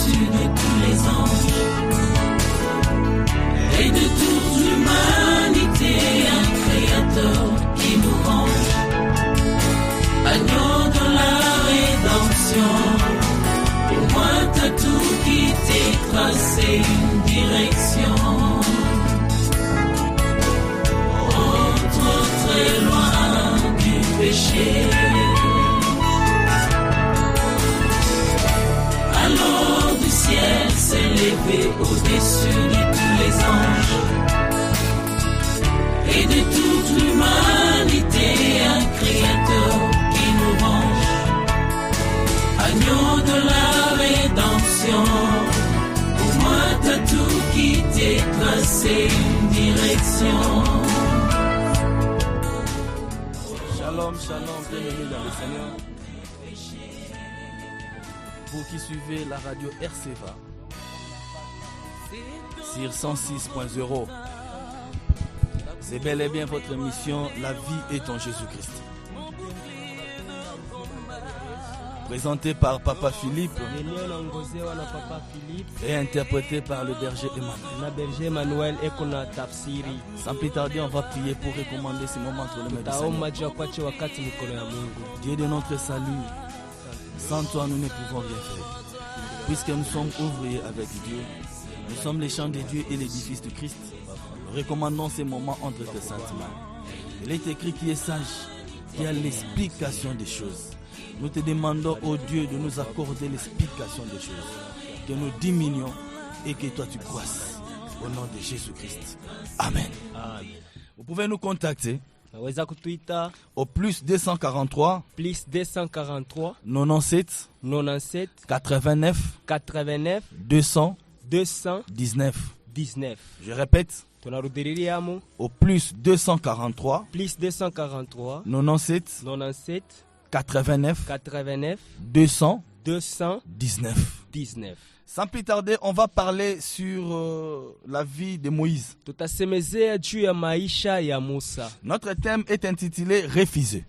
au-dessus de tous les anges et de toute l'humanité, un créateur qui nous range, agneau de la rédemption. Pour moi t'as tout quitté, tracé une direction. Oh, trop très loin du péché. Alors du ciel s'est levé au-dessus de tous les anges et de toute l'humanité, un créateur qui nous range, agneau de la rédemption. Pour moi t'as tout quitté, tracé une direction. Shalom, shalom, bienvenue dans le Seigneur. Vous qui suivez la radio RCVA sur 106.0, c'est bel et bien votre émission La vie est en Jésus-Christ. Présenté par Papa Philippe et interprété par le berger Emmanuel. Sans plus tarder, on va prier pour recommander ces moments entre les mains du Seigneur. Dieu de notre salut, sans toi nous ne pouvons rien faire. Puisque nous sommes ouvriers avec Dieu, nous sommes les champs de Dieu et l'édifice de Christ. Nous recommandons ces moments entre tes saintes mains. Il est écrit qui est sage, qui a l'explication des choses. Nous te demandons, ô Dieu, de nous accorder l'explication des choses. Que nous diminuions et que toi tu croisses. Au nom de Jésus-Christ. Amen. Amen. Vous pouvez nous contacter au plus 243 97 89 219. Je répète. Au plus 243 97 89 219. Sans plus tarder, on va parler sur la vie de Moïse. Notre thème est intitulé Refusé.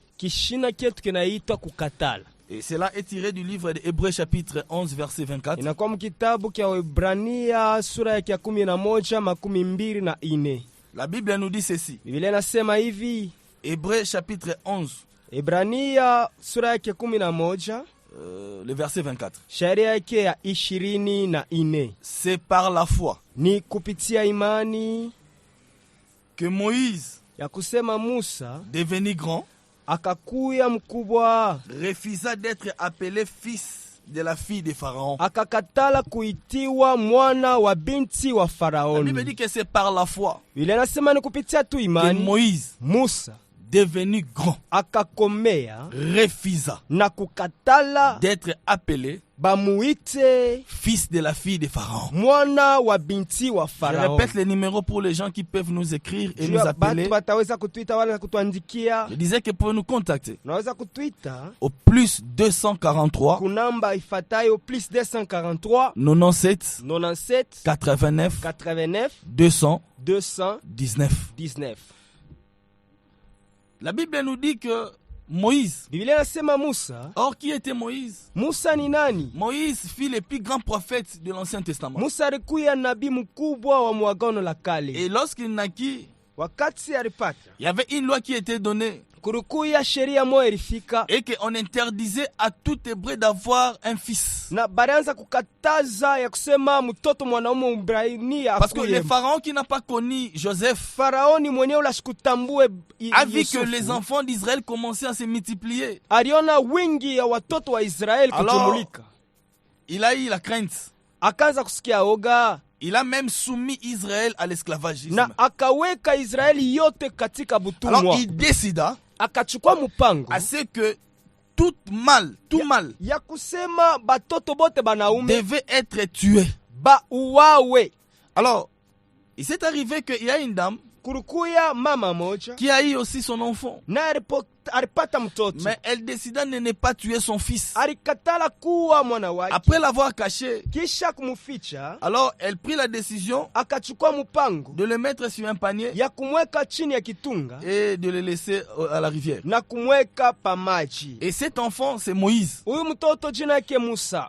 Et cela est tiré du livre de Hébreux chapitre 11 verset 24. La Bible nous dit ceci. Hébreux chapitre 11. Le verset 24. C'est par la foi que Moïse, devenu grand, refusa d'être appelé fils de la fille de Pharaon. La Bible dit que c'est par la foi que Moïse, devenu grand, refusa d'être appelé fils de la fille de Pharaon. Je répète les numéros pour les gens qui peuvent nous écrire et nous appeler. Je disais que pour nous contacter au plus 243 97 89 219. La Bible nous dit que Moïse, or qui était Moïse? Moïse fut le plus grand prophète de l'Ancien Testament. Et lorsqu'il naquit, il y avait une loi qui était donnée et qu'on interdisait à tout Hébreu d'avoir un fils. Parce que le pharaon qui n'a pas connu Joseph a vu que les enfants d'Israël commençaient à se multiplier. Alors, il a eu la crainte. Il a même soumis Israël à l'esclavagisme. Alors il décida à ce que tout mal devait être tué. Alors, il s'est arrivé qu'il y a une dame qui a eu aussi son enfant. Mais elle décida de ne pas tuer son fils. Après l'avoir caché, alors elle prit la décision de le mettre sur un panier et de le laisser à la rivière. Et cet enfant, c'est Moïse.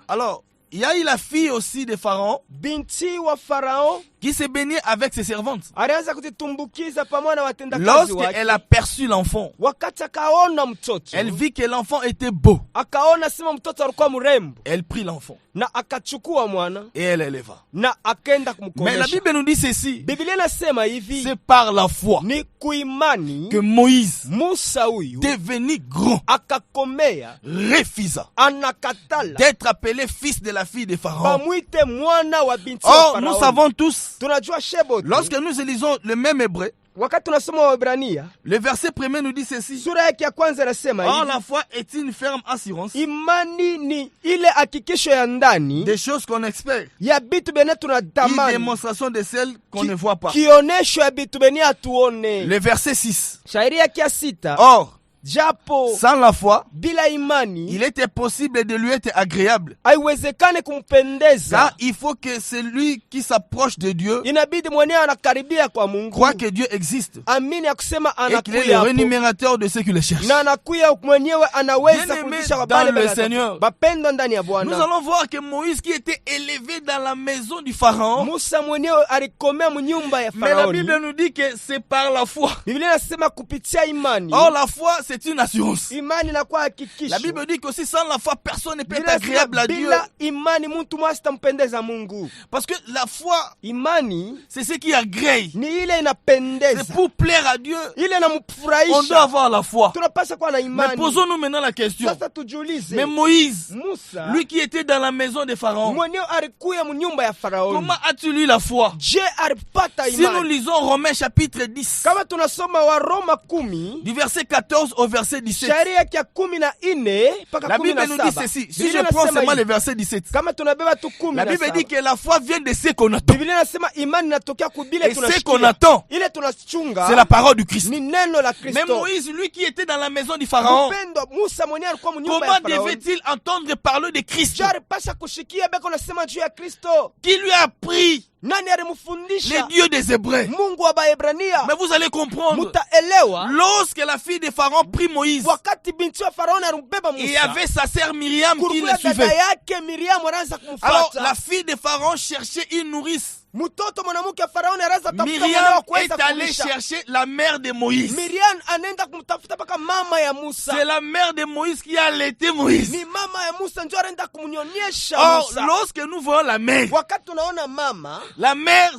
Alors, Il y a eu la fille aussi de Pharaon binti wa Farao qui s'est baignée avec ses servantes. alianza kujitumbukiza pamoja na watendakazi wake. Lorsqu'elle a perçu l'enfant, Wakati akaona mtoto, elle vit que l'enfant était beau. akaona sima mtoto alikuwa mrembo, Elle prit l'enfant na akachukua mwana et elle l'éleva. na akenda Mais la kumkomesha. Bible nous dit ceci. Biblia inasema hivi, C'est par la foi ni kuimani que Moïse, Musa huyu devenu grand, akakomea, refusa anakatala d'être appelé fils de la fille de Pharaon. bamwite mwana wa binti wa Or, Farao. nous savons tous, Tunajua shebote, lorsque nous lisons le même hébreu, wakati tunasoma Waebrania le verset premier nous dit ceci. sura yake ya kwanza inasema Or, hivi, la foi est une ferme assurance imani ni ile hakikisho ya ndani des choses qu'on espère, ya bitu bene une tunatamani, démonstration de celles qu'on ne voit pas. kionesho ya bitu bene hatuone. Le verset 6. Shairi yake ya sita, Or, japo sans la foi, bila imani il était possible de lui être agréable. haiwezekane kumpendeza, Car il faut que celui qui s'approche de Dieu inabidi mwenyewe anakaribia kwa Mungu, croit que Dieu existe amini ya kusema et qu'il est le anakuya hapo, rémunérateur de ceux qui le cherchent. na anakuya mwenyewe anaweza Bien-aimés kurudisha dans wabale le bana- Seigneur. bapendwa ndani ya Nous Bwana. allons voir que Moïse, qui était élevé dans la maison du Pharaon, Musa mwenyewe alikomea mnyumba ya mais la Faraoni. Bible nous dit que c'est par la foi. Biblia inasema kupitia imani. Or, la foi, c'est une assurance. Imani inakuwa hakikisho. La Bible dit qu'aussi sans la foi, personne ne peut être Biblia inasema agréable à Dieu. bila imani mtu mwasitampendeza Mungu. Parce que la foi, Imani c'est ce qui agrée. ni ile C'est inapendeza, pour plaire à Dieu. ile On doit inamfurahisha. avoir la foi. Tunapaswa kuwa na Mais imani. posons-nous maintenant la question. Sasa tujiulize, Mais Moïse, Musa lui qui était dans la maison de Pharaon, mwenyewe alikuya mnyumba ya Faraoni. comment as-tu lu la foi? Je alipata Si nous imani? lisons Romains chapitre 10, Kama tunasoma wa Roma 10 du verset 14 au verset 17, shairi yake ya 14 mpaka la Bible nous dit 17. ceci. Si Biblia je prends inasema seulement hivi, le verset 17, kama tunabeba tu la Bible 17. dit que la foi vient de ce qu'on attend. Biblia inasema imani inatokea kubile Et ce qu'on tunashikia. attend, Ile tunachunga c'est la parole du Christ. ni neno la Mais Kristo. Moïse, lui qui était dans la maison du Pharaon, Mpendwa, Musa mwenyewe alikuwa mnyumba comment ya Faraoni. devait-il entendre parler de Christ? Je alipasha kushikia beko nasema juu ya Kristo. Qui lui a appris Nani les alimfundisha? dieux des Hébreux? Mungu wa Waebrania. Mais vous allez comprendre, Mutaelewa lorsque la fille de Pharaon prit Moïse, wakati binti wa Faraoni alimbeba il y Musa. avait sa sœur Myriam qui Kulikuwa le dada suivait. yake Miriam anaanza Alors, kumfuata. la fille de Pharaon cherchait une nourrice. Mtoto mwanamke wa Faraoni anaanza tafuta mwana Myriam wa kuweza est allée kulisha. chercher la mère de Moïse. Miriam anaenda kumtafuta mpaka mama ya Musa. C'est la mère de Moïse qui a allaité Moïse. Ni mama ya Musa ndio anaenda kumnyonyesha Or, Musa. lorsque nous voyons la mère, Wakati tunaona mama, la mère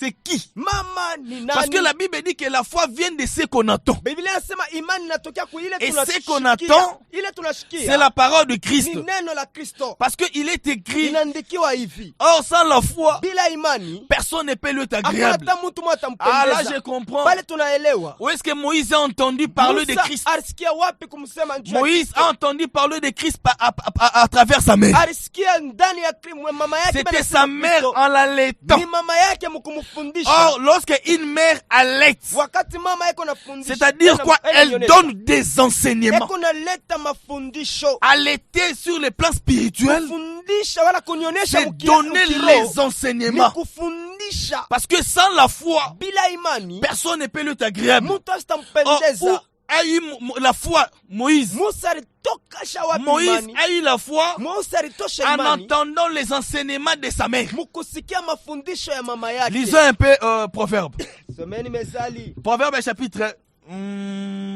c'est qui? mama ni Parce nani? que la Bible dit que la foi vient de ce qu'on attend. Biblia inasema imani inatokea kwa ile Et tunashikia. ce qu'on attend, Ile tunashikia. c'est la parole de Christ. Ni neno la Kristo. Parce qu'il est écrit, Inaandikiwa hivi. or sans la foi, Bila imani personne ne peut lui être hakuna agréable. hata mtu mmoja Ah là, je atampendeza. comprends. Pale tunaelewa. Où est-ce que Moïse a entendu parler de Musa Christ? alisikia wapi kumsema njoo? Moïse a entendu parler de Christ à travers sa mère. Alisikia ndani ya mama yake. C'était bana sa sema mère Kristo. en l'allaitant. Ni mama yake mkumfundisha. Or, lorsque une mère allaite, Wakati mama yako nafundisha. c'est-à-dire quoi? Elle donne des enseignements. Eko naleta mafundisho. Allaiter sur le plan spirituel, Kufundisha wala kunyonyesha c'est donner les enseignements. Ni kufundisha. Parce que sans la foi, Bila imani personne ne peut lui être agréable. mtu Or, où asitampendeza. a eu la foi Moïse? Musa alitosha wapi Moïse imani? a eu la foi Musa alitosha en imani entendant les enseignements de sa mère. mukusikia mafundisho ya mama yake. Lisons un peu Proverbe. Someni Mezali. Proverbe chapitre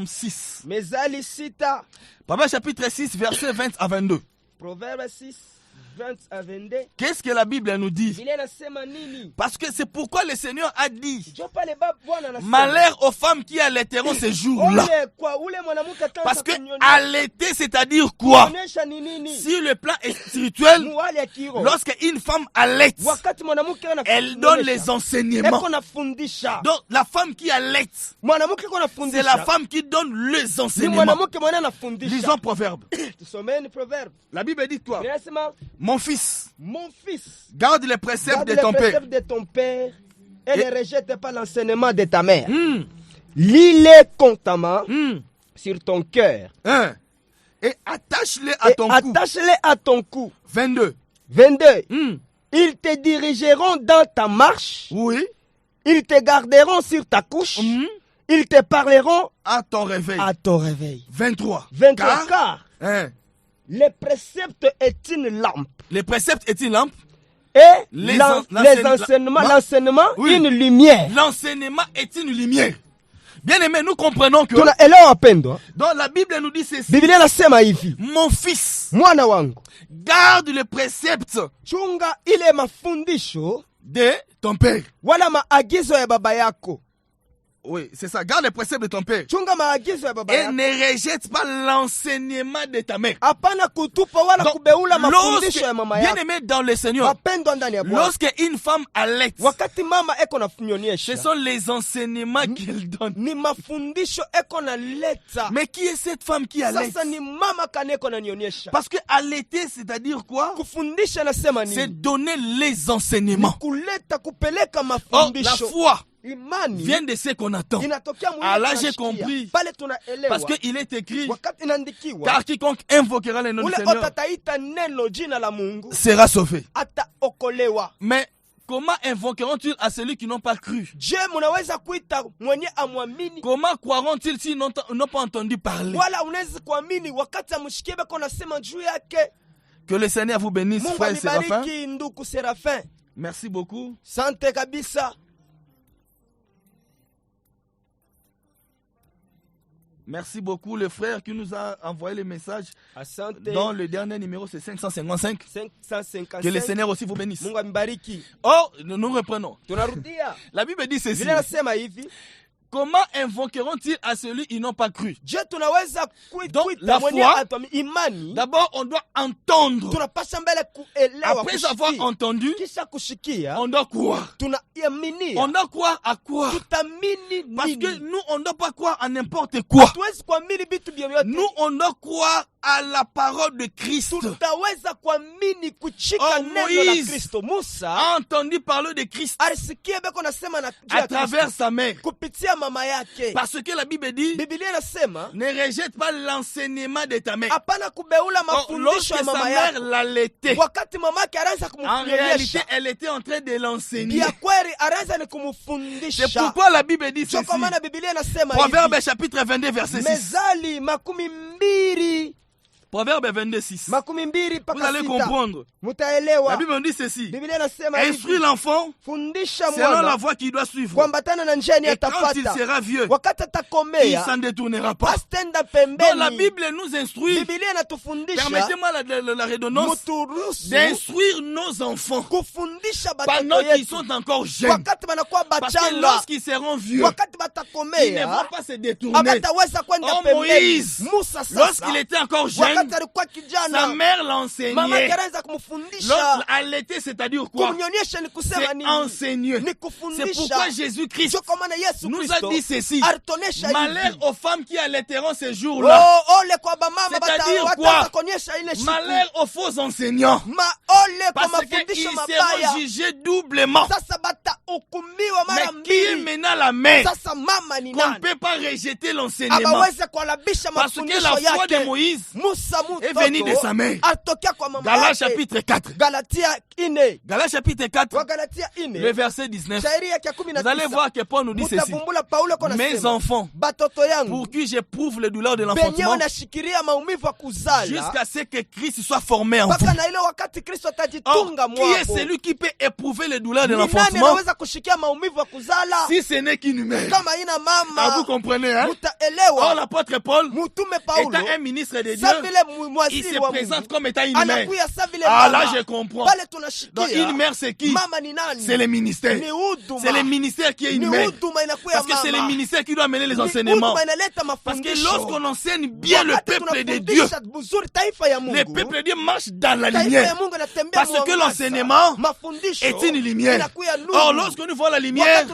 6. Mezali 6. Proverbe chapitre 6, verset 20 à 22. Proverbe 6, 20 à 22. Qu'est-ce que la Bible nous dit? Biblia inasema nini? Parce que c'est pourquoi le Seigneur a dit, Ndio pale Bwana anasema. malheur aux femmes qui allaiteront ces jours-là. Ole kwa ule mwanamke ataanza Parce que kunyonyesha. allaiter, c'est-à-dire quoi? Kunyonyesha ni nini? Sur le plan spirituel, Muhali ya kiroho. lorsqu'une femme allaite, Wakati mwanamke elle donne les enseignements. eko nafundisha. Donc la femme qui allaite, Mwanamke eko nafundisha. c'est la femme qui donne les Ni enseignements. mwanamke mwana anafundisha. Lisons Proverbe. Tusomeni Proverbe. La Bible dit quoi? Biblia inasema, Mon fils, mon fils, garde les préceptes garde de les ton père. préceptes de ton père et ne rejette pas l'enseignement de ta mère. Hmm. Lis-les constamment Hmm. sur ton cœur Hein. Et attache-les à et ton cou. attache-les à ton cou. 22. 22. Hmm. Ils te dirigeront dans ta marche. Oui. Ils te garderont sur ta couche. Hmm. Ils te parleront À ton réveil. à ton réveil. 23. 23. Car Hein. Le précepte est une lampe. Le précepte est une lampe. Et l'enseignement, oui, une lumière. L'enseignement est une lumière. Bien aimé, nous comprenons que dans la Bible nous dit ceci. Mon fils, mwana wangu, garde le précepte chunga ile mafundisho de ton père. Wala maagizo ya baba yako. Oui, c'est ça. Garde les préceptes de ton père. Chunga maagizo ya baba et yako. Ne rejette pas l'enseignement de ta mère. Apana kutupa wala kubeula mafundisho ya mama yako. Bien aimé dans le Seigneur. Wapendwa ndani ya Bwana. Lorsque une femme allait, wakati mama eko na funyonyesha, ce sont les enseignements qu'elle donne. Ni mafundisho eko na leta. Mais qui est cette femme qui allait? Sasa ni mama kaneko na nionyesha. Parce que allaiter, c'est-à-dire quoi? Kufundisha nasema nini? C'est donner les enseignements. Kuleta kupeleka Oh, mafundisho. la foi Imani vient de ce qu'on attend. Ah, là j'ai compris. Parce qu'il est écrit, car quiconque invoquera le nom du Seigneur sera sauvé. Mais comment invoqueront-ils à celui qui n'ont pas cru? Comment croiront-ils s'ils n'ont pas entendu parler? Que le Seigneur vous bénisse, frère Séraphin. Merci beaucoup. Sante kabisa. Merci beaucoup le frère qui nous a envoyé le message. Dans le dernier numéro, c'est 555. Que le Seigneur aussi vous bénisse. Oh, nous reprenons. La Bible dit ceci. Comment invoqueront-ils à celui qui n'ont pas cru? Donc la foi, d'abord on doit entendre. Après avoir entendu, on doit croire. On doit croire à quoi? Parce que nous on ne doit pas croire à n'importe quoi. Nous on doit croire à la parole de Christ. Moïse a entendu parler de Christ à travers sa mère. Parce que la Bible dit, ne rejette pas l'enseignement de ta mère. Lorsque sa mère l'allaitait, en réalité, elle était en train de l'enseigner. C'est pourquoi la Bible dit ceci. Proverbe chapitre 22 verset 6. Proverbe 22, 6. Vous allez comprendre. La Bible dit ceci. Instruis l'enfant selon la voie qu'il doit suivre. Et quand il sera vieux, il ne s'en détournera pas. Donc la Bible nous instruit. Permettez-moi la redondance d'instruire nos enfants pendant qu'ils sont encore jeunes. Parce que lorsqu'ils seront vieux, ils ne vont pas se détourner. Oh Moïse, lorsqu'il était encore jeune, sa mère l'enseignait. Allaiter, c'est-à-dire quoi? C'est enseigner. C'est pourquoi Jésus-Christ nous a dit ceci. Malheur aux femmes qui allaiteront ces jours-là. C'est-à-dire quoi? Malheur aux faux enseignants. Parce qu'ils seront jugés doublement. Mais qui est maintenant la mère qu'on ne peut pas rejeter l'enseignement? Parce que la foi de Moïse est venue de sa mère. Galates chapitre 4. Galates chapitre 4, le verset 19. Vous allez voir que Paul nous dit ceci. Mes enfants, pour qui j'éprouve les douleurs de l'enfantement, jusqu'à ce que Christ soit formé en vous. Or, qui est celui qui peut éprouver les douleurs de l'enfantement si ce n'est qu'une mère? Ah, vous comprenez, hein? Or, l'apôtre Paul, étant un ministre de Dieu, il se présente comme étant une mère. Ah, là je comprends. Donc une mère c'est qui? C'est le ministère. C'est le ministère qui est une mère. Parce que c'est le ministère qui doit mener les enseignements. Parce que lorsqu'on enseigne bien le peuple de Dieu, le peuple de Dieu marche dans la lumière. Parce que l'enseignement est une lumière. Or lorsque nous voyons la lumière,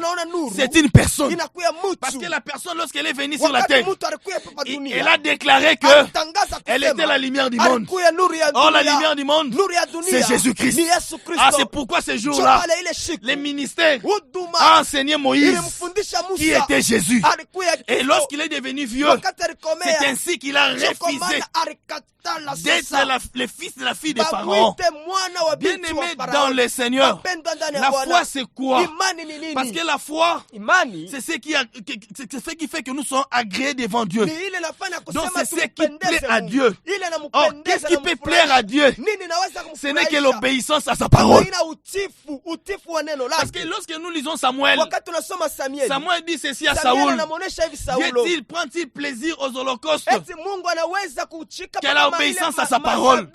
c'est une personne. Parce que la personne, lorsqu'elle est venue sur la terre, elle a déclaré que elle était la lumière du monde. Or la lumière du monde, c'est Jésus-Christ. Ah, c'est pourquoi ce jour-là, le ministère a enseigné Moïse qui était Jésus. Et lorsqu'il est devenu vieux, c'est ainsi qu'il a refusé d'être le fils de la fille de Pharaon. Bien-aimé dans le Seigneur, La foi, c'est quoi? Parce que la foi, Imani c'est ce qui fait que nous sommes agréés devant Dieu. ni ile nafanya Donc kusema c'est ce qui plaît tumpendeze à Mungu. Dieu. Ile Or, inampendeza qu'est-ce na qui peut kumfurahisha. plaire à Dieu? Nini naweza Ce n'est que kumfurahisha? l'obéissance à sa parole. Ina utifu wa neno Parce que lake. lorsque nous lisons Samuel, Wakati tunasoma Samueli, Samuel dit ceci à Samueli Saoul. anamuonesha hivi Saulo, Prend-il plaisir aux holocaustes? eti Mungu anaweza kuchika Quelle obéissance à sa parole.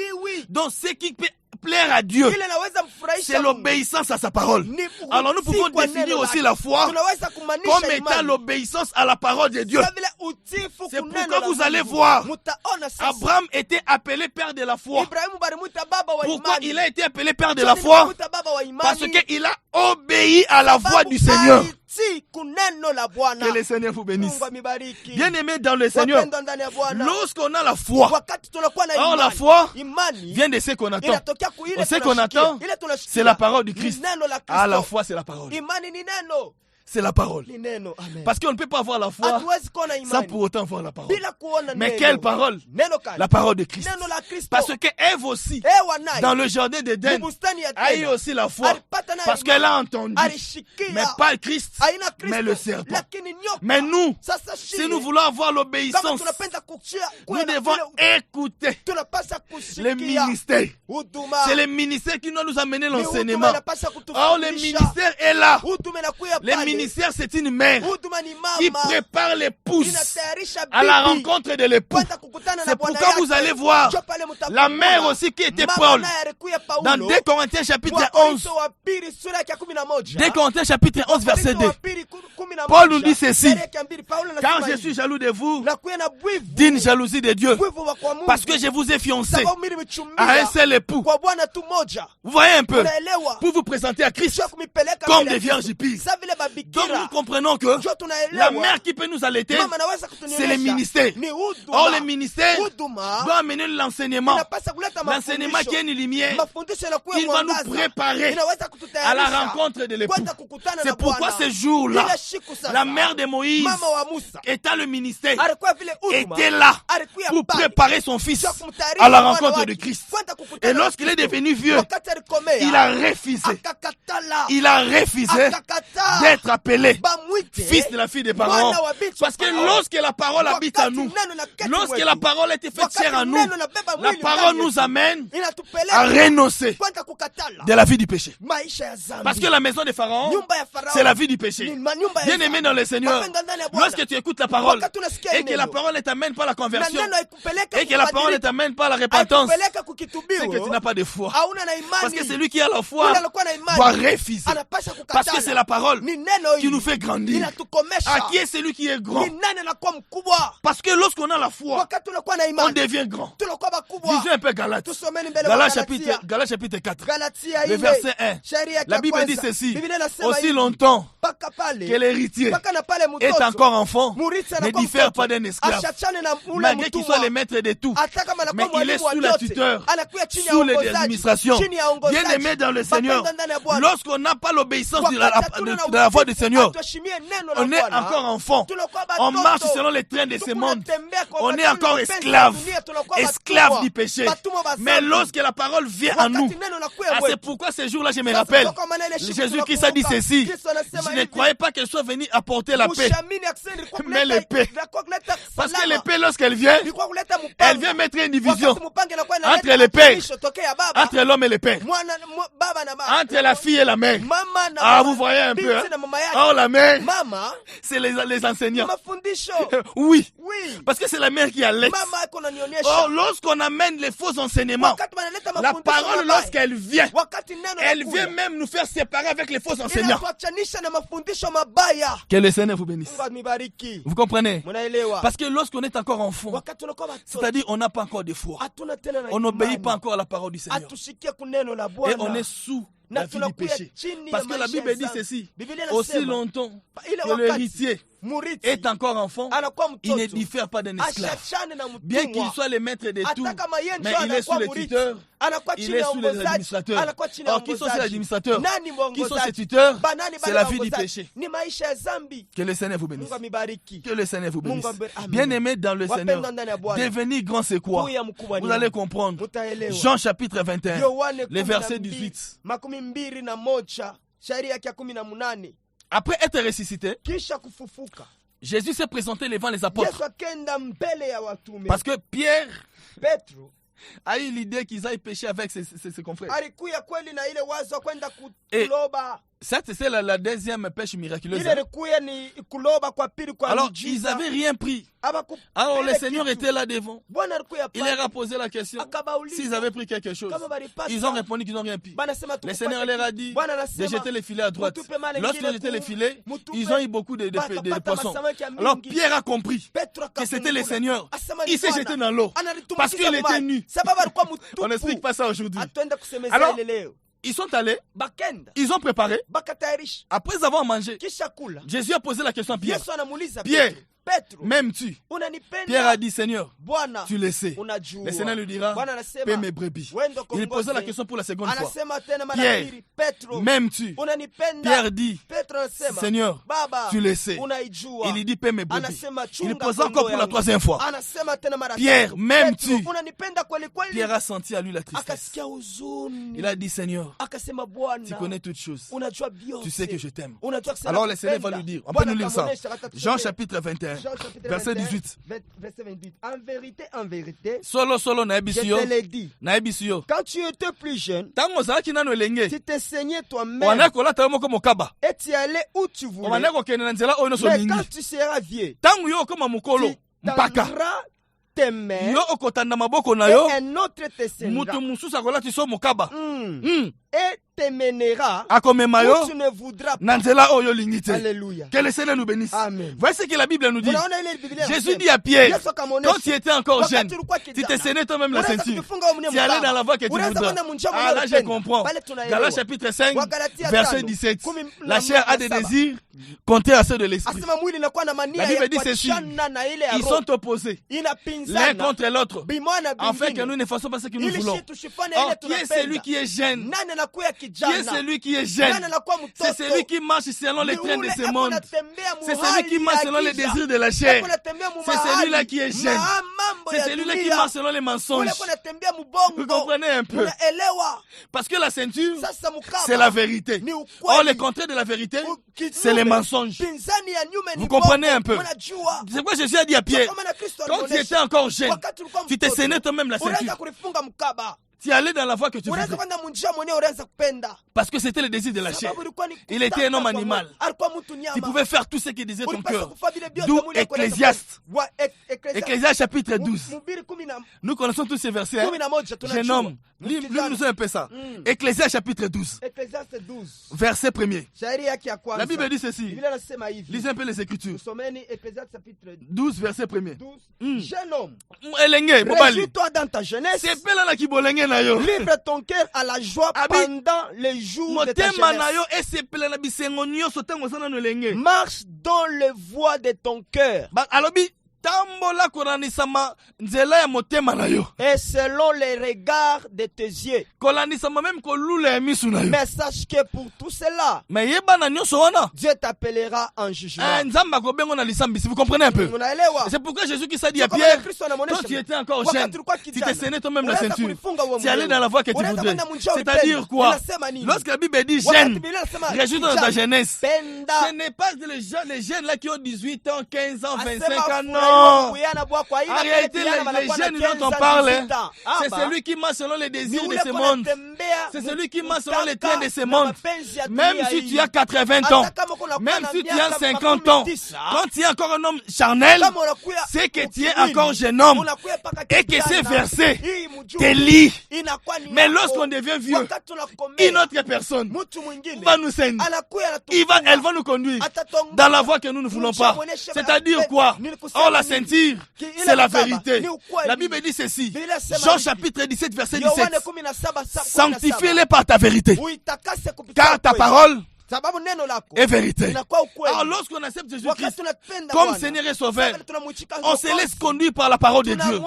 Donc ce qui peut plaire à Dieu, ile naweza mfurahisha c'est Mungu. l'obéissance à sa parole. Ni Alors nous pouvons utii kwa définir neno aussi lake. la foi Tunaweza kumaanisha comme étant imani. l'obéissance à la parole de Dieu. Kama vile utifu C'est kuneno pourquoi la vous allez Mungu. voir, Mutaona sasa. Abraham était appelé père de la foi. Ibrahimu balimuita baba wa Pourquoi imani. il a été appelé père de Kwa la nini foi? balimuita baba wa imani? Parce qu'il a obéi à la voix Sababu du Seigneur. alitii kuneno la Bwana. Que le Seigneur vous bénisse. Mungu amibariki. Bien-aimé dans le Seigneur, Wapendwa ndani ya Bwana. lorsqu'on a la foi, Wakati tunakuwa na alors imani. la foi Imani vient de ce qu'on attend. inatokea ku ile Ce qu'on tunashikia. attend, Ile tunashikia. c'est la parole du Ni Christ. neno la À la Kristo. foi, c'est la parole. Imani ni neno. C'est la parole. Ni neno. Amen. Parce qu'on ne peut pas avoir la foi Hatuwezi kuona sans imani pour autant voir la parole. bila kuona Mais neno. quelle parole? Neno kali. La parole de Christ. Neno la Kristo. Parce que Ève aussi, Ewa naye. dans le jardin d'Éden, Mubustani ya a eu Edeni. aussi la foi. Alipata naye Parce imani. qu'elle a entendu. Alishikia. Mais pas Christ, Haina Kristo. mais le serpent. Lakini nyoka. Mais nous, Sasa si shie. nous voulons avoir Kama l'obéissance, tunapenda kuchia. nous devons écouter Tunapasa les kusikia. ministères. Huduma. C'est le ministère qui doit nous amener Ni huduma l'enseignement. inapasa Or, le kutufundisha. ministère est là. Huduma inakuya Le pale. ministère, c'est une mère Huduma ni qui mama. prépare l'épouse Inatayarisha à la bibi. rencontre de l'époux. Kwenda kukutana na C'est bwana pourquoi vous yake. allez voir Njo pale mutakuwa. la mère aussi qui était Mama Paul. naye alikuya Paulo. Dans 2 Corinthiens chapitre 11, Wakorintho wa pili sura yake ya 11. 2 Corinthiens chapitre 11 verset 2. Wakorintho wa pili 11. Paul nous dit ceci. Sura yake ya mbili, Paulo anasema Quand je hivi. suis jaloux de vous, Nakuya na bwivu. d'une jalousie de Dieu, Bwivu wa kwa Mungu. parce que je vous ai fiancé Sababu mimi nimechumbia à un seul époux. kwa Bwana tu moja. Vous voyez un peu, Unaelewa? pour vous présenter à Christ Sio kumipeleka comme mbele des ya vierges Kristo. pires. Sa vile Donc babikira. nous comprenons que Njo tunaelewa. la mère qui peut nous allaiter, Mama anaweza kutunyonyesha. c'est le ministère. Ni huduma. Or, le ministère Huduma. doit amener l'enseignement. Inapasa kuleta L'enseignement mafundisho. qui est une lumière Mafundisho yanakuwa qui va nous mwangaza. préparer Inaweza à kututayarisha la rencontre de l'époux. kwenda kukutana na C'est pourquoi Bwana. ce jour-là, Ile siku sasa, la mère de Moïse, mama wa Musa étant le ministère, alikuwa vile huduma, était là alikuwa pour pale. préparer son fils Sio kumtayarisha à la mwana rencontre wake. de Christ. Kwenda kukutana Et na lorsqu'il est Kristo. devenu vieux, Wakati alikomea, il a refusé. akakatala. Il a refusé Akakataa. d'être appelé Bamwite fils de la fille des parents. mwana wa binti Parce que wa Farao. lorsque la parole habite en Wakati nous, neno na keti lorsque mwetu, la parole était faite wakati chair en nous, neno nabeba la mwili parole ndani nous yetu, amène inatupeleka à renoncer kwenda kukatala de la vie du péché. maisha ya zambi. Parce que la maison des pharaons, Nyumba ya Farao c'est la vie du péché. ni nyumba ya Bien zambi. aimé dans le Seigneur, Wapendwa ndani ya Bwana. lorsque tu écoutes la parole Wakati unasikia et que la neno, parole ne t'amène pas à la na conversion neno haikupeleka et que la parole ne kubadilika, t'amène pas à la repentance, haikupeleka c'est kukitubio, que tu n'as pas de foi. hauna na imani. Parce que celui qui a la foi Yule alikuwa na imani, doit refuser. anapasha kukatala. Parce que c'est la parole Ni neno qui hili nous fait grandir. inatukomesha. À qui est celui qui est grand? Ni nani anakuwa mkubwa? Parce que lorsqu'on a la foi, Wakati unakuwa na on imani, devient grand. tunakuwa bakubwa. Lisez un peu Galates. Tusomeni mbele wa Galates Galatia. chapitre 4. Galatia Le ile, verset 1. shairi yake La ya Bible dit kwanza. ceci. Biblia inasema Aussi hivi, longtemps mpaka pale, que l'héritier mpaka na pale est mtoto, encore enfant, murithi ne anakuwa diffère mtoto, pas d'un esclave. ashachane na ule Malgré qu'il soit mtumwa. le maître de tout. Hata kama anakuwa Mais il est mwalimu wa sous la vyote, tuteur, anakuwa chini ya sous les uongozaji, administrations. chini ya uongozaji. Bien aimé dans le Wapendwa Seigneur, ndani ya Bwana. lorsqu'on n'a pas l'obéissance de Wakati hatuna na la voix du utiifu, Seigneur, atuheshimie neno la on est Bwana. encore enfant. Tunakuwa On batoto. marche selon les trains de ce monde. Tunatembea kwa On est matendo encore mapenzi ya esclave. dunia, tunakuwa Esclave batumwa. du péché. Batumwa ba Mais zambi. lorsque la parole vient en Wakati nous, neno nakuya c'est wetu. pourquoi ce jour-là, je me Sasa rappelle, kutoka maana ile siku Jésus-Christ a dit tunakumbuka. ceci. Kristo anasema Je ne hivi, croyais pas qu'elle soit venue apporter la paix. Ushamini akisema ilikuwa Mais kuleta- l'épée. ilikuwa kuleta Parce que salama. l'épée, lorsqu'elle vient, Ilikuwa kuleta mupanga. elle vient mettre une division Wakati mupanga inakuwa inaleta entre les pères, mafundisho tokea baba, entre l'homme et le père, baba na mama. entre la fille et la mère. Mama na Ah, mama. vous voyez un peu. Binti Hein? na mama yake. Or, la mère, Mama c'est les enseignants. mafundisho. Oui, Oui. parce que c'est la mère qui allait. Mama yako ananionyesha. Or, lorsqu'on amène les faux enseignements, Wakati wanaleta la mafundisho parole, mabaya. lorsqu'elle vient, Wakati neno elle linakuja, vient même nous faire séparer avec les faux enseignants. inatuachanisha na mafundisho mabaya. Que le Seigneur vous bénisse. Mungu amibariki. Vous comprenez? Munaelewa? Parce que lorsqu'on est encore enfant, Wakati tunakuwa watoto, c'est-à-dire on n'a pas encore de foi, hatuna tena na on n'obéit imani. pas encore à la parole du Seigneur. Hatushikie kuneno la Et Bwana. on est sous Na la vie du tunakuya péché. chini Parce ya que la maisha Bible ya dit zambi. ceci. Biblia Aussi inasema, longtemps ile que wakati l'héritier murithi est encore enfant, anakuwa il ne mtoto, diffère pas d'un esclave. ashachane na Bien qu'il mtumwa. soit le maître de tout, Hata kama yeye mais ndio il est sous anakuwa les murithi, tuteurs, anakuwa il chini est ya sous les uongozaji, administrateurs. anakuwa chini ya Or, qui sont ces uongozaji. administrateurs? Nani Qui sont ces mwongozaji? tuteurs? Banani C'est bale la vie du waongozaji? péché. Ni maisha ya zambi. Que le Seigneur vous bénisse. Mungu amibariki. Que le Seigneur vous bénisse. Mungu amen. Bien aimé dans le Wapendwa Seigneur, ndani ya Bwana. devenir grand c'est quoi? Kuya mkubwa Vous ni allez nini? comprendre. Mutaelewa. Jean chapitre 21, Yohane le verset 12, 18. makumi mbili na moja shairi yake ya 18. Après être ressuscité, Kisha kufufuka, Jésus s'est présenté devant les apôtres. Yesu akenda mbele ya watume. Parce que Pierre Petro a eu l'idée qu'ils aillent pêcher avec ses confrères. alikuya kweli na ile wazo kwenda kuloba. Certes, c'est la deuxième pêche miraculeuse. Ile ilikuya ni kuloba kwa pili kwa Alors, miujiza. ils n'avaient rien pris. Alors, le Seigneur était là devant. Bwana alikuya Il pale. leur a posé la question Akabauliza. s'ils avaient pris quelque chose. Kama balipata. Ils ont répondu qu'ils n'ont rien pris. Banasema Le tukupata Seigneur leur a kitu. dit Bwana de anasema, jeter les filets à droite. mutupe male Lorsqu'ils ont ngine jeté les ku- filets, mutupe ils ont eu beaucoup de bakapata poissons. masamaki ya mingi. Alors, Pierre a compris Petro que c'était le akafungula. Seigneur. Asema ni Il s'est Bwana. jeté dans l'eau Analitumbukiza parce qu'il kwa était maji. nu. Sababu alikuwa mtupu. On n'explique pas ça aujourd'hui. Atwende kusemeza Alors, ile leo. Ils sont allés, Bakenda. ils ont préparé. Bakatayarisha. Après avoir mangé, Kisha kula. Jésus a posé la question à Pierre. Yesu anamuuliza Pierre, Petro, m'aimes-tu? unanipenda? Pierre a dit, Seigneur, Bwana, tu le sais. unajua. Le Seigneur lui dira, Bwana anasema, paie mes brebis. wendo Il kongoze. posait la question pour la seconde fois. Anasema tena mara Pierre, pili, Petro, m'aimes-tu? unanipenda? Pierre dit, Petro anasema, Seigneur, Baba, tu le sais. unaijua. Il lui dit, paie mes brebis. Anasema, Il chunga pose kondoo encore pour la yangu. troisième fois. Anasema tena mara Pierre, tatu, m'aimes-tu? Petro, unanipenda kweli kweli? Pierre a senti à lui la tristesse. Akasikia huzuni. Il a dit, Seigneur, Akasema, Bwana, tu connais toutes choses. unajua vyote. Tu sais que je t'aime. Unajua kusema Alors le Seigneur va nakupenda. lui dire, on peut Bwana nous lire ça. akamuonesha, akatutumia. Jean chapitre 21, Jean chapitre verset 21, 18. verset 28. En vérité, Solo je naebisiyo, te l'ai dit. naebisiyo. Quand tu étais plus jeune, Tango ozalaki nano elenge, tu te saignais toi-même wana kolata yo moko mokaba. et tu allais où tu voulais. Omana kokende na nzela oyo nyonso Mais olingi. quand tu seras vieux, Tango yo okoma mokolo, tu mpaka. tendras tes mains Yo okotanda maboko na yo, et un autre te mutu saignera. mususu akolati so mokaba. Et te mènera Akomema où yo tu ne voudras na pas. nzela oyo olingi te. Alléluia. Que le Seigneur nous bénisse. Amen. Voici ce que la Bible nous dit. Unaona ile Biblia Jésus inasema, dit à Pierre, Yesu akamuonesha, quand tu étais encore wakati jeune, ulikuwa tu kijana, t'es saigné toi-même la unaweza ceinture. kujifunga wewe mwenyewe Tu allais mkaba. dans la voie que tu Unaweza voudras. kwenda munjia Ah mwenyewe là, je unapenda. comprends. Pale tunaelewa. Galates chapitre 5, Wagalatia verset 5, 17. kumi La na chair a des saba. désirs contraires à ceux de l'esprit. Asema mwili inakuwa na mania La Bible ya dit ceci. kuachana na ile ya Ils roho. sont opposés l'un Inapinzana contre l'autre, bimwana afin que bingine. nous ne fassions pas ce que nous Ili voulons. shi tushifane Or, ile qui est tunapenda. celui qui est jeune? Nani anakuya Qui est kijana? celui qui est jeune? Nani anakuwa mtoto? C'est celui qui marche selon les Ni trains de ule ce eko monde. natembea C'est muhali celui qui marche ya selon les giza. désirs de la chair. Eko natembea C'est muhali celui-là qui est jeune. ma mambo C'est ya celui-là qui dunia. marche selon les mensonges. Ule eko natembea Vous mubongo. comprenez un peu? Unaelewa? Parce que la ceinture, Sasa mukaba c'est la vérité. ni ukweli. Or, le contraire de la vérité, c'est les mensonges. Pinzani ya nyume ni Vous comprenez bongo. un peu? Unajua? C'est pourquoi Jésus a dit à Pierre, Kama na Kristo quand tu alimuonesha, étais encore jeune, wakati ulikuwa tu t'es mtoto, saigné toi-même la unaweza ceinture. kulifunga mkaba. Tu allais dans la voie que tu Unaweza voulais. kwenda munjia mwenyewe unaweza kupenda. Parce que c'était le désir de la chair. Sababu ilikuwa ni Il était un homme kutaka animal. kwa alikuwa mtu nyama. Tu pouvais faire tout ce que disait ton Ulipaswa cœur. kufanya vile vyote D'où mwili wako unaweza Ecclésiaste. kufanya. Wa- Ecclésiaste. Ecclésiaste chapitre 12. Mhubiri 10 Nous connaissons tous ces versets. Hein? 11 tunajua. Jeune homme, lis-nous un peu ça. Ecclésiaste chapitre 12, Ecclésiaste 12. verset 1er. Shairi yake ya kwanza. La Bible dit ceci. Biblia inasema hivi. Lisez un peu les Écritures. Tusomeni Ecclésiaste chapitre 12, verset 1er. 12. Jeune homme, Elenge, bobali. réjouis-toi dans ta jeunesse. Sepela na kibolenge na yo. Livre ton cœur à la joie Abi, pendant les jours de ta Motema na yo jeunesse. esepela na bisengo nyonso tango osala no elenge. Marche dans les voies de ton cœur Alobi, tambola koranisama nzela ya motema na yo. et selon les regards de tes yeux. Kolanisama même kolula ya misu na yo. Mais sache que pour tout cela, Mais yeba na nyonso wana. Dieu t'appellera en jugement. Nzamba kobengo na lisambisi. Vous comprenez un peu? Unaelewa? C'est pourquoi Jésus qui s'est dit à Kama Pierre, Kristo anamuonesha, quand tu étais encore wakati jeune, ulikuwa tu kijana, t'es saigné toi-même la unaweza ceinture. kulifunga wewe Tu allais mwenyewe. dans la voie que tu Unaweza voudrais. kwenda munjia C'est-à-dire upende. quoi? Unasema nini? Lorsque la Bible dit Wakati jeune, Biblia inasema réjouis dans ta kijana, jeunesse. penda. Ce n'est pas les jeunes là qui ont 18 ans, 15 ans, 25 Asema ans, furahi non. kuyana bwa kwa ina En réalité, kijana les wanakuwa na jeunes dont 15 on ans, parle, 18 ans. c'est Aba, celui qui marche selon les ni désirs de ule ce kuna monde. tembea C'est celui qui marche mutaka selon les trains de ce na monde. mapenzi ya Même dunia si hii. tu as 80 ans, Hata kama kuna même na si tu miaka as 50 ans, 90, quand tu es encore un homme charnel, kama unakuya c'est que tu es ukimwili, encore jeune homme unakuya paka et que kijana, ces versets hii mjuu, te lient. inakuwa ni Mais yako. lorsqu'on devient vieux, Wakati unakomea, une autre personne mtu mwingine va nous saigner. anakuya anatufunga. Elle va nous conduire Atatongoza. dans la voie que nous ne voulons pas. C'est-à-dire quoi? Or la ceinture, c'est la vérité. La Bible dit ceci. Jean chapitre 17, verset 17. Yohane 17, Sanctifie-les par ta vérité. Uitakase kupitia Car ta kweli. parole est vérité. Alors lorsqu'on accepte Jésus-Christ comme Seigneur et Sauveur, on se laisse conduire par la parole de Dieu.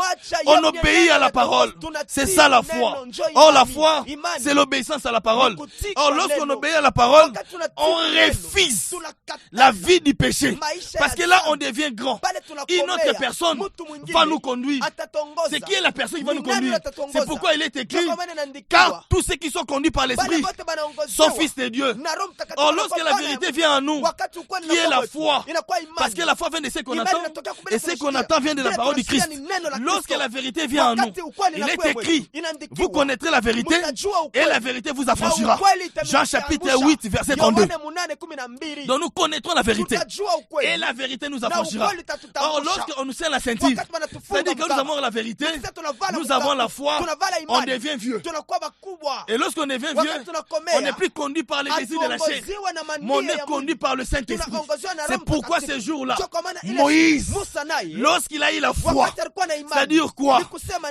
On obéit à la parole. C'est ça la foi. Or la foi, c'est l'obéissance à la parole. Or lorsqu'on obéit à la parole, on refuse la vie du péché. Parce que là on devient grand. Une autre personne va nous conduire. C'est qui est la personne qui va nous conduire? C'est pourquoi il est écrit, car tous ceux qui sont conduits par l'Esprit sont fils de Dieu. Or lorsque la vérité vient en nous, qui est la foi, parce que la foi vient de ce qu'on attend, et ce qu'on attend vient de la parole du Christ. Lorsque la vérité vient en nous, il est écrit, vous connaîtrez la vérité, et la vérité vous affranchira. Jean chapitre 8, verset 32. Donc nous connaîtrons la vérité, et la vérité nous affranchira. Or lorsqu'on nous sert la ceinture, c'est-à-dire que nous avons la vérité, nous avons la foi, on devient vieux. Et lorsqu'on devient vieux, on n'est plus conduit par les désirs de la chair, mais on est conduit par le Saint-Esprit. C'est pourquoi ce jour-là, Moïse, lorsqu'il a eu la foi, c'est-à-dire quoi?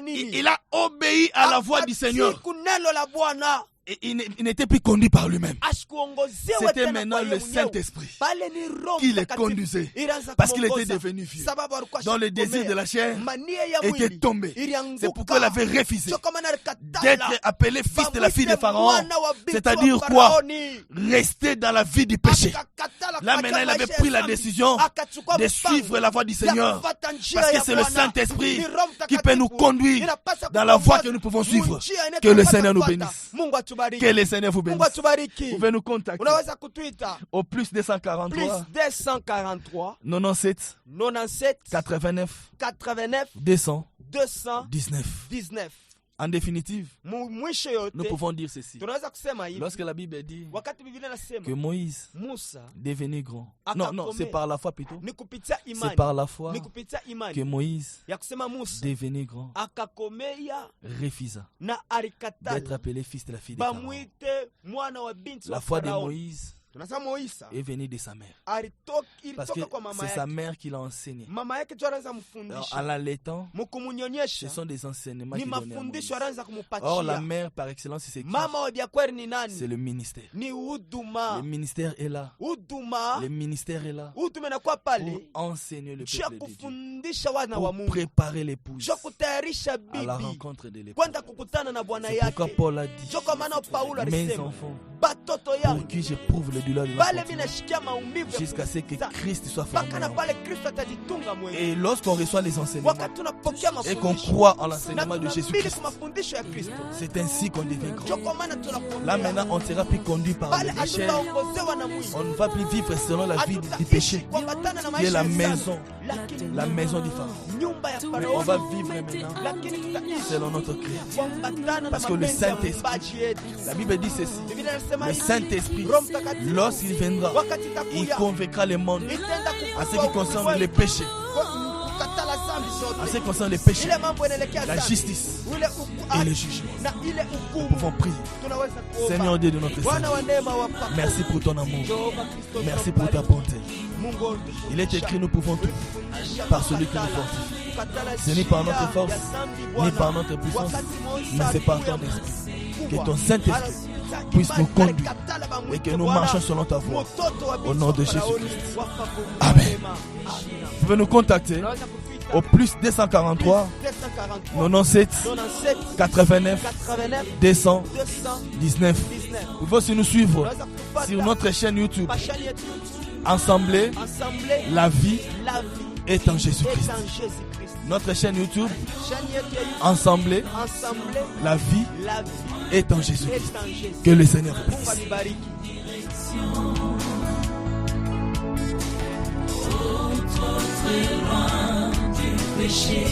Il a obéi à la voix du Seigneur. Et il n'était plus conduit par lui-même. C'était maintenant le Saint-Esprit qui le conduisait. Parce qu'il était devenu vieux. Dans le désir de la chair était tombé. C'est pourquoi il avait refusé d'être appelé fils de la fille de Pharaon. C'est-à-dire quoi? Rester dans la vie du péché. Là maintenant il avait pris la décision de suivre la voie du Seigneur. Parce que c'est le Saint-Esprit qui peut nous conduire dans la voie que nous pouvons suivre. Que le Seigneur nous bénisse. Que le Seigneur vous bénisse. Vous pouvez nous contacter au plus 243 97 89 219. En définitive, nous pouvons dire ceci. Lorsque la Bible dit que Moïse devenait grand, non, c'est par la foi plutôt. C'est par la foi que Moïse devenait grand, refusa d'être appelé fils de la fille de Pharaon. La foi de Moïse est venue de sa mère. Parce que c'est sa mère qui l'a enseigné. En l'allaitant, ce sont des enseignements qui donnent à Moïse. Or la mère par excellence c'est qui? C'est le ministère. Le ministère est là. Le ministère est là pour enseigner le peuple de Dieu, pour préparer l'épouse à la rencontre de l'épouse. C'est pourquoi Paul a dit, mes enfants, pour qui j'éprouve le douleur de ma jusqu'à ce que Christ soit formé. Et lorsqu'on reçoit les enseignements et qu'on croit en l'enseignement de Jésus-Christ, c'est ainsi qu'on devient grand. Là maintenant on ne sera plus conduit par le péché. On ne va plus vivre selon la vie du péché qui est la maison du Pharaon. Mais on va vivre maintenant selon notre Christ. Parce que le Saint-Esprit, la Bible dit ceci, le Saint-Esprit, lorsqu'il viendra, il convaincra le monde à ce qui concerne le péché, à ce qui concerne le péché, la justice et le jugement. Nous pouvons prier. Seigneur Dieu de notre Seigneur, merci pour ton amour, merci pour ta bonté. Il est écrit, nous pouvons tout par celui qui nous fortifie. Ce n'est pas notre force, ni par notre puissance, mais c'est par ton esprit. Que ton Saint-Esprit puisse nous conduire et que nous marchions selon ta voie. Au nom de Jésus-Christ. Amen. Vous pouvez nous contacter au plus 243 97 89 219. Vous pouvez aussi nous suivre sur notre chaîne YouTube. Ensemble, la vie est en Jésus-Christ. Notre chaîne YouTube, Ensemble, la vie est en Jésus-Christ. Que le Seigneur vous bénisse. Très loin du péché.